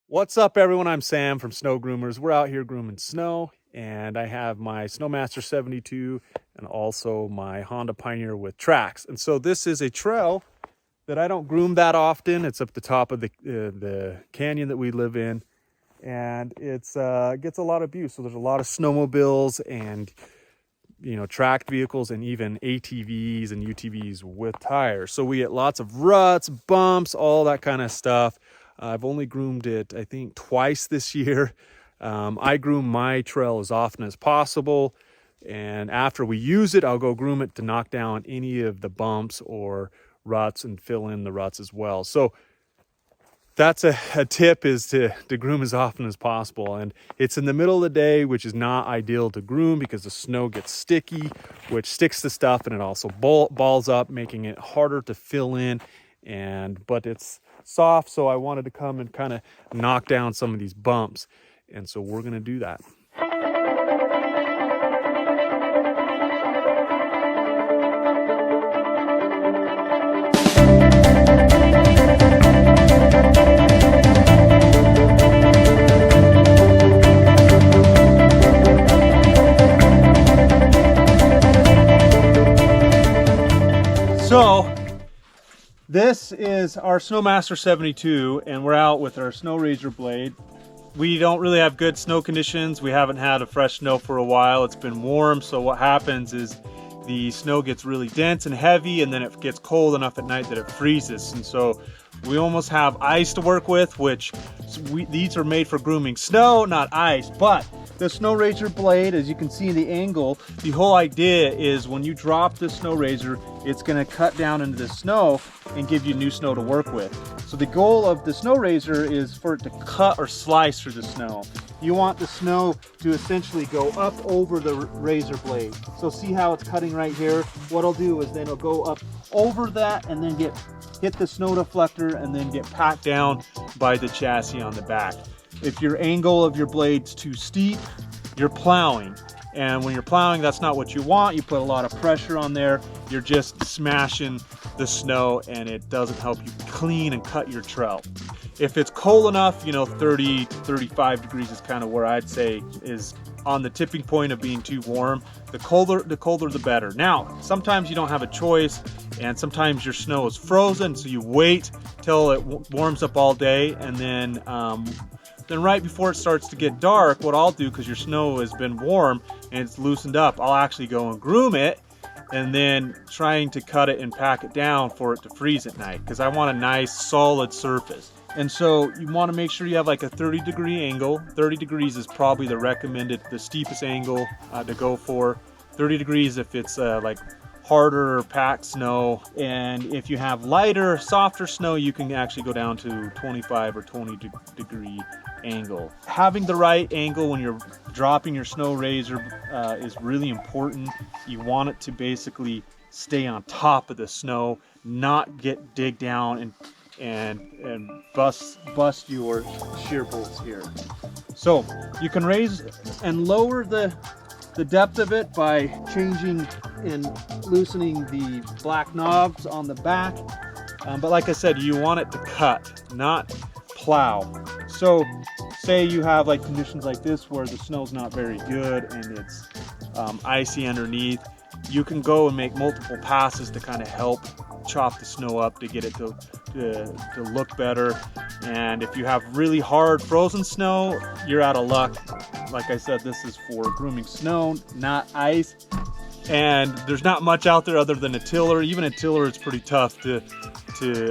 What's up, everyone? I'm Sam from Snow Groomers. We're out here grooming snow, and I have my SNO-RAZOR 72 and also my Honda Pioneer with tracks. And so this is a trail that I don't groom that often. It's up the top of the canyon that we live in, and it's gets a lot of abuse. So there's a lot of snowmobiles and tracked vehicles and even ATVs and UTVs with tires. So we get lots of ruts, bumps, all that kind of stuff. I've only groomed it, I think, twice this year. I groom my trail as often as possible. And after we use it, I'll go groom it to knock down any of the bumps or ruts and fill in the ruts as well. So that's a tip, is to groom as often as possible. And it's in the middle of the day, which is not ideal to groom because the snow gets sticky, which sticks to stuff, and it also balls up, making it harder to fill in. But it's soft, so I wanted to come and kind of knock down some of these bumps. And so we're going to do that. So this is our SNO-RAZOR 72, and we're out with our SNO-RAZOR Blade. We don't really have good snow conditions. We haven't had a fresh snow for a while. It's been warm, so what happens is the snow gets really dense and heavy, and then it gets cold enough at night that it freezes. And so we almost have ice to work with, which these are made for grooming snow, not ice. But the SNO-RAZOR Blade, as you can see in the angle, the whole idea is when you drop the SNO-RAZOR, it's going to cut down into the snow and give you new snow to work with. So the goal of the SNO-RAZOR is for it to cut or slice through the snow. You want the snow to essentially go up over the razor blade. So see how it's cutting right here? What I'll do is then it'll go up over that and then hit the snow deflector and then get packed down by the chassis on the back. If your angle of your blade's too steep, you're plowing. And when you're plowing, that's not what you want. You put a lot of pressure on there. You're just smashing the snow, and it doesn't help you clean and cut your trail. If it's cold enough, 30 to 35 degrees is kind of where I'd say is on the tipping point of being too warm. The colder the better. Now, sometimes you don't have a choice, and sometimes your snow is frozen, so you wait till it warms up all day, and then right before it starts to get dark, what I'll do, because your snow has been warm and it's loosened up, I'll actually go and groom it, and then trying to cut it and pack it down for it to freeze at night, because I want a nice solid surface. And so you want to make sure you have like a 30-degree angle. 30 degrees is probably the steepest angle to go for. 30 degrees if it's like harder packed snow, and if you have lighter, softer snow, you can actually go down to 25 or 20 degree angle. Having the right angle when you're dropping your SNO-RAZOR is really important. You want it to basically stay on top of the snow, not dig down and bust your shear bolts here. So you can raise and lower the depth of it by changing and loosening the black knobs on the back. But like I said, you want it to cut, not plow. So say you have like conditions like this where the snow's not very good and it's icy underneath, you can go and make multiple passes to kind of help chop the snow up to get it to look better. And if you have really hard frozen snow, you're out of luck. Like I said, this is for grooming snow, not ice. And there's not much out there other than a tiller. Even a tiller is pretty tough to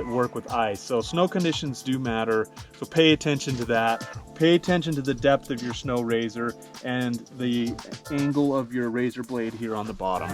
work with ice. So snow conditions do matter. So pay attention to that. Pay attention to the depth of your SNO-RAZOR and the angle of your razor blade here on the bottom.